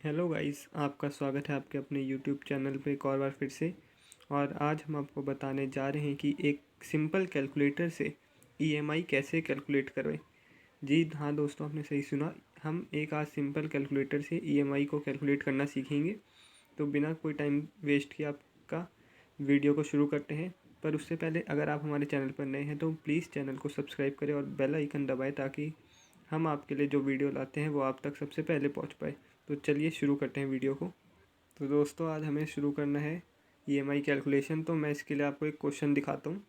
Hello guys, आपका स्वागत है आपके अपने यूट्यूब चैनल पे एक और बार फिर से। और आज हम आपको बताने जा रहे हैं कि एक सिंपल कैलकुलेटर से ईएमआई कैसे कैलकुलेट करें। जी हाँ दोस्तों, आपने सही सुना। हम एक आज सिंपल कैलकुलेटर से ईएमआई को कैलकुलेट करना सीखेंगे। तो बिना कोई टाइम वेस्ट किए आपका वीडियो को शुरू करते हैं। पर उससे पहले अगर आप हमारे चैनल पर नए हैं तो प्लीज़ चैनल को सब्सक्राइब करें और बेल आइकन दबाएं ताकि हम आपके लिए जो वीडियो लाते हैं वो आप तक सबसे पहले पहुंच पाए। तो चलिए शुरू करते हैं वीडियो को। तो दोस्तों, आज हमें शुरू करना है ईएमआई कैलकुलेशन। तो मैं इसके लिए आपको एक क्वेश्चन दिखाता हूँ।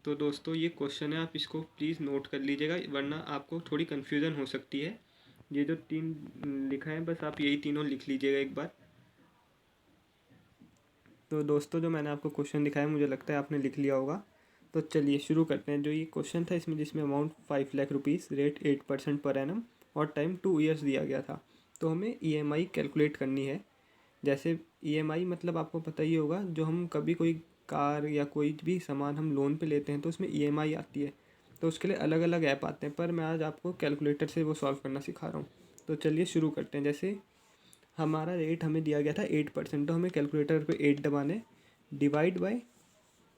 तो दोस्तों, ये क्वेश्चन है, आप इसको प्लीज़ नोट कर लीजिएगा वरना आपको थोड़ी कन्फ्यूज़न हो सकती है। ये जो तीन लिखा है, बस आप यही तीनों लिख लीजिएगा एक बार। तो दोस्तों, जो मैंने आपको क्वेश्चन दिखाया मुझे लगता है आपने लिख लिया होगा। तो चलिए शुरू करते हैं। जो ये क्वेश्चन था इसमें जिसमें amount 5 lakh rupees, rate 8% per annum और टाइम 2 ईयर्स दिया गया था। तो हमें ईएमआई कैलकुलेट करनी है। जैसे ईएमआई मतलब आपको पता ही होगा, जो हम कभी कोई कार या कोई भी सामान हम लोन पे लेते हैं तो उसमें ईएमआई आती है। तो उसके लिए अलग अलग ऐप आते हैं, पर मैं आज आपको कैलकुलेटर से वो सॉल्व करना सिखा रहा हूँ। तो चलिए शुरू करते हैं। जैसे हमारा रेट हमें दिया गया था 8%, तो हमें कैलकुलेटर पे 8 दबाने, डिवाइड बाय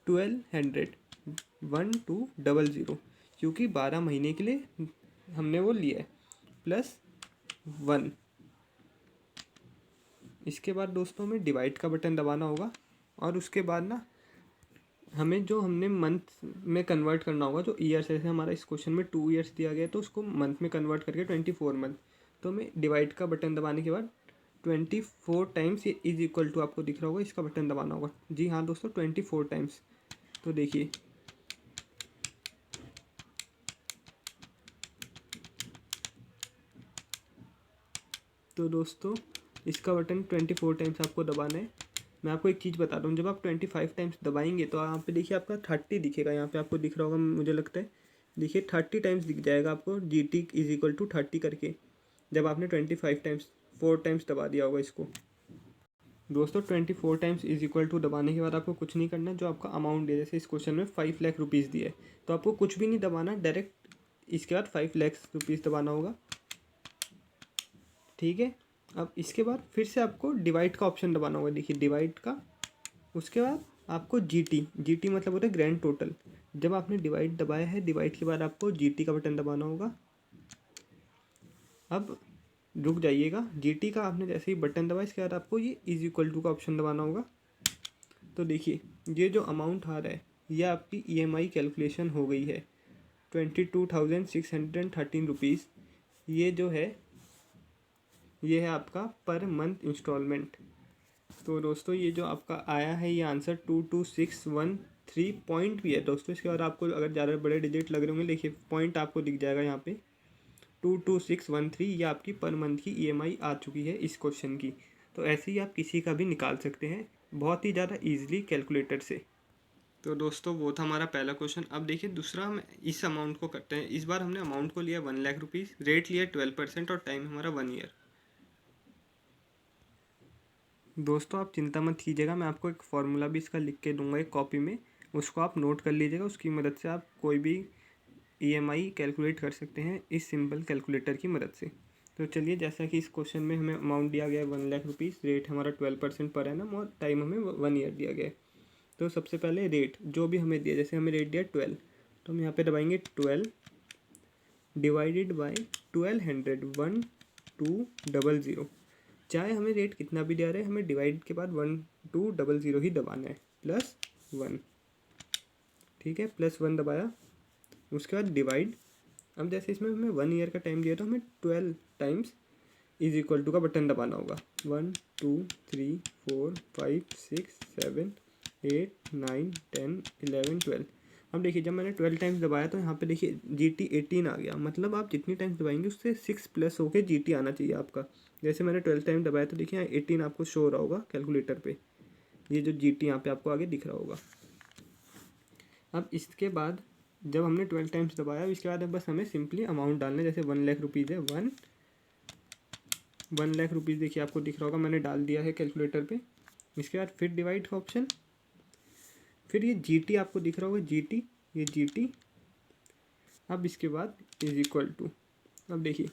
1200, 1200, क्योंकि 12 महीने के लिए हमने वो लिया है, प्लस 1। इसके बाद दोस्तों हमें डिवाइड का बटन दबाना होगा और उसके बाद ना हमें जो हमने मंथ में कन्वर्ट करना होगा, जो ईयर्स है, जैसे हमारा इस क्वेश्चन में 2 ईयर्स दिया गया है तो उसको मंथ में कन्वर्ट करके 24 मंथ। तो हमें डिवाइड का बटन दबाने के बाद 24 टाइम्स, ये इज इक्वल टू आपको दिख रहा होगा, इसका बटन दबाना होगा। जी हाँ दोस्तों, 24 टाइम्स। तो देखिए, तो दोस्तों इसका बटन 24 टाइम्स आपको दबाना है। मैं आपको एक चीज़ बता दूँ, जब आप 25 टाइम्स दबाएंगे तो यहाँ पे देखिए आपका 30 दिखेगा। यहाँ पे आपको दिख रहा होगा, मुझे लगता है। देखिए 30 टाइम्स दिख जाएगा आपको, GT इज इक्वल टू 30 करके, जब आपने 25 टाइम्स 4 टाइम्स दबा दिया होगा इसको। दोस्तों 24 टाइम्स इज इक्वल टू दबाने के बाद आपको कुछ नहीं करना। जो आपका अमाउंट है, जैसे इस क्वेश्चन में 5 लाख रुपीज़ दिया है, तो आपको कुछ भी नहीं दबाना, डायरेक्ट इसके बाद 5 लाख रुपीज़ दबाना होगा। ठीक है। अब इसके बाद फिर से आपको डिवाइड का ऑप्शन दबाना होगा। देखिए डिवाइड का, उसके बाद आपको जीटी मतलब होता है ग्रैंड टोटल। जब आपने डिवाइड दबाया है, डिवाइड के बाद आपको जीटी का बटन दबाना होगा। अब रुक जाइएगा, जीटी का आपने जैसे ही बटन दबाया, इसके बाद आपको ये इज इक्वल टू का ऑप्शन दबाना होगा। तो देखिए ये जो अमाउंट आ रहा है, ये आपकी ईएमआई कैलकुलेशन हो गई है 22,613 रुपीज़। ये जो है, ये है आपका पर मंथ इंस्टॉलमेंट। तो दोस्तों ये जो आपका आया है, ये आंसर 22,613 पॉइंट भी है दोस्तों। इसके बाद आपको अगर ज़्यादा बड़े डिजिट लग रहे होंगे, देखिए पॉइंट आपको दिख जाएगा यहाँ पे 22,613। ये आपकी पर मंथ की ईएमआई आ चुकी है इस क्वेश्चन की। तो ऐसे ही आप किसी का भी निकाल सकते हैं बहुत ही ज़्यादा ईजिली कैलकुलेटर से। तो दोस्तों वो था हमारा पहला क्वेश्चन। अब देखिए दूसरा हम इस अमाउंट को करते हैं। इस बार हमने अमाउंट को लिया 1 लाख रुपीज़, रेट लिया 12% और टाइम हमारा 1 ईयर। दोस्तों आप चिंता मत कीजिएगा, मैं आपको एक फार्मूला भी इसका लिख के दूंगा एक कॉपी में, उसको आप नोट कर लीजिएगा। उसकी मदद से आप कोई भी ईएमआई कैलकुलेट कर सकते हैं इस सिंपल कैलकुलेटर की मदद से। तो चलिए, जैसा कि इस क्वेश्चन में हमें अमाउंट दिया गया है 1 लाख रुपीज़, रेट हमारा 12% पर एनम और टाइम हमें 1 ईयर दिया गया है। तो सबसे पहले रेट जो भी हमें दिया, जैसे हमें रेट दिया 12, तो हम यहाँ पे दबाएंगे 12 डिवाइडेड बाई 1200, 1200। चाहे हमें रेट कितना भी दिया रहे, हमें डिवाइड के बाद 1200 ही दबाना है, प्लस 1। ठीक है, प्लस 1 दबाया, उसके बाद डिवाइड। अब जैसे इसमें हमें 1 ईयर का टाइम दिया तो हमें 12 टाइम्स इज इक्वल टू का बटन दबाना होगा। 1 2 3 4 5 6 7 8 9 10 11 12। अब देखिए जब मैंने 12 टाइम्स दबाया तो यहाँ पे देखिए GT 18 आ गया। मतलब आप जितनी टाइम्स दबाएंगे उससे 6 प्लस होके GT आना चाहिए आपका। जैसे मैंने 12 टाइम दबाया तो देखिए यहाँ 18 आपको शो हो रहा होगा कैलकुलेटर पे, ये जो GT यहाँ पे आपको आगे दिख रहा होगा। अब इसके बाद जब हमने 12 टाइम्स दबाया, इसके बाद अब बस हमें सिंपली अमाउंट डालना है। जैसे 1 लाख रुपीज़ है, 1 लाख रुपीज़ देखिए आपको दिख रहा होगा, मैंने डाल दिया है कैलकुलेटर पे। इसके बाद फिर डिवाइड का ऑप्शन, फिर ये GT आपको दिख रहा होगा, GT, ये GT। अब इसके बाद इज इक्वल टू, अब देखिए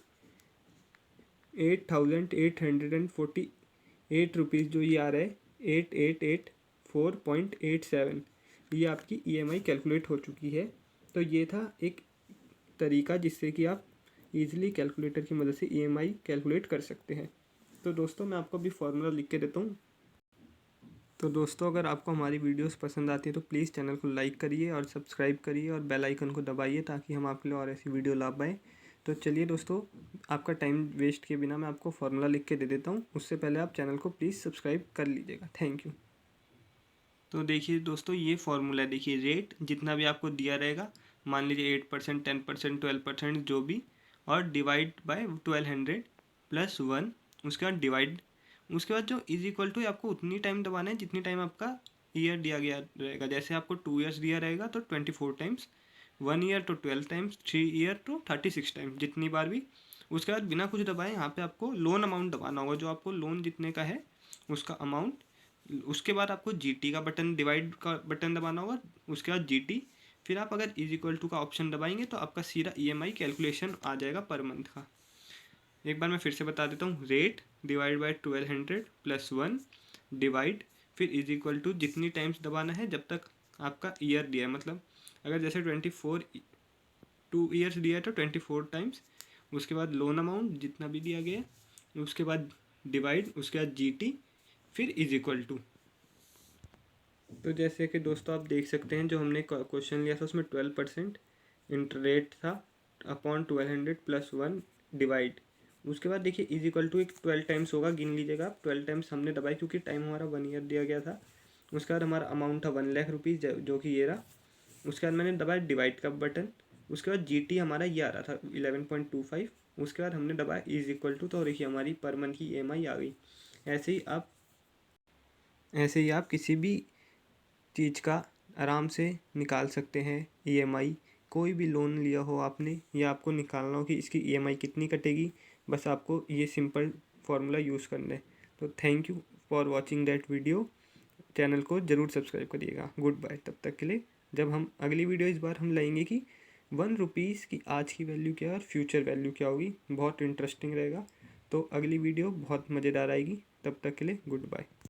₹8,848 जो ये आ रहा है 8884.87, ये आपकी EMI कैलकुलेट हो चुकी है। तो ये था एक तरीका जिससे कि आप इजीली कैलकुलेटर की मदद से EMI कैलकुलेट कर सकते हैं। तो दोस्तों मैं आपको अभी फॉर्मूला लिख के देता हूँ। तो दोस्तों अगर आपको हमारी वीडियोस पसंद आती है तो प्लीज़ चैनल को लाइक करिए और सब्सक्राइब करिए और बेल आइकन को दबाइए ताकि हम आपके लिए और ऐसी वीडियो ला पाएँ। तो चलिए दोस्तों, आपका टाइम वेस्ट किए बिना मैं आपको फॉर्मूला लिख के दे देता हूँ। उससे पहले आप चैनल को प्लीज़ सब्सक्राइब कर लीजिएगा। Thank you. तो देखिए दोस्तों, ये फॉर्मूला देखिए, रेट जितना भी आपको दिया रहेगा, मान लीजिए 8%, 10%, 12% जो भी, और डिवाइड बाय 1200 प्लस 1, उसके बाद डिवाइड, उसके बाद जो इज इक्वल टू आपको उतनी टाइम दबाना है जितनी टाइम आपका ईयर दिया गया रहेगा। जैसे आपको 2 ईयर्स दिया रहेगा तो 24 टाइम्स, 1 ईयर तो 12 टाइम्स, 3 ईयर तो 36 टाइम्स, जितनी बार भी। उसके बाद बिना कुछ दबाए यहाँ पे आपको लोन अमाउंट दबाना होगा, जो आपको लोन जितने का है उसका अमाउंट। उसके बाद आपको GT का बटन, डिवाइड का बटन दबाना होगा, उसके बाद GT। फिर आप अगर इज इक्वल टू का ऑप्शन दबाएंगे तो आपका सीधा EMI कैलकुलेशन आ जाएगा पर मंथ का। एक बार मैं फिर से बता देता हूँ, rate divide by 1200 plus 1 divide, फिर इज इक्वल टू जितनी टाइम्स दबाना है जब तक आपका ईयर दिया है। मतलब अगर जैसे 2 ईयर्स दिया है तो 24 टाइम्स, उसके बाद लोन अमाउंट जितना भी दिया गया, उसके बाद डिवाइड, उसके बाद GT, फिर इज इक्वल टू। तो जैसे कि दोस्तों आप देख सकते हैं, जो हमने क्वेश्चन लिया था उसमें 12% इंटरेट था अपॉन 1200 प्लस 1 डिवाइड। उसके बाद देखिए इज इक्वल टू एक 12 टाइम्स होगा, गिन लीजिएगा आप। 12 टाइम्स हमने दबाई क्योंकि टाइम हमारा 1 ईयर दिया गया था। उसके बाद हमारा अमाउंट था 1,00,000 रुपीज़, जो कि ये रहा। उसके बाद मैंने दबाया डिवाइड का बटन। उसके बाद GT हमारा ये आ रहा था 11.25। उसके बाद हमने दबाया इज इक्वल टू, तो देखिए हमारी पर मंथ की EMI आ गई। ऐसे ही आप किसी भी चीज़ का आराम से निकाल सकते हैं EMI। कोई भी लोन लिया हो आपने, या आपको निकालना हो कि इसकी EMI कितनी कटेगी, बस आपको ये सिंपल फार्मूला यूज़ करना है। तो thank you for watching that video. Channel को ज़रूर सब्सक्राइब करिएगा। गुड बाय तब तक के लिए। जब हम अगली वीडियो इस बार हम लाएंगे कि 1 रुपीज़ की आज की वैल्यू क्या है और फ्यूचर वैल्यू क्या होगी, बहुत इंटरेस्टिंग रहेगा। तो अगली वीडियो बहुत मज़ेदार आएगी। तब तक के लिए गुड बाय।